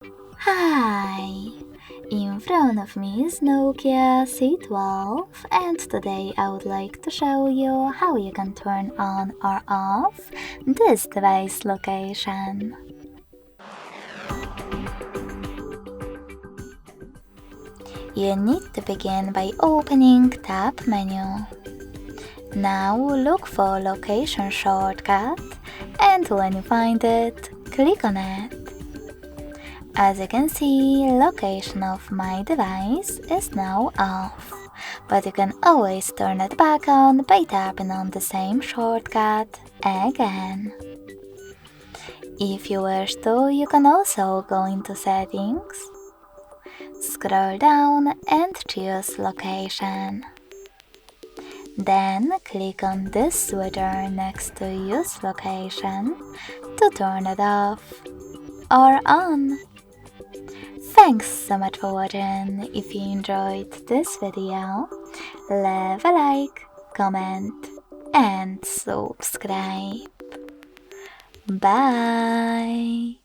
Hi! In front of me is Nokia C12, and today I would like to show you how you can turn on or off this device location. You need to begin by opening Tab menu. Now look for Location shortcut, and when you find it, click on it. As you can see, location of my device is now off, but you can always turn it back on by tapping on the same shortcut again. If you wish to, you can also go into Settings, scroll down and choose Location. Then click on this switcher next to Use Location to turn it off or on. Thanks so much for watching. If you enjoyed this video, leave a like, comment and subscribe. Bye!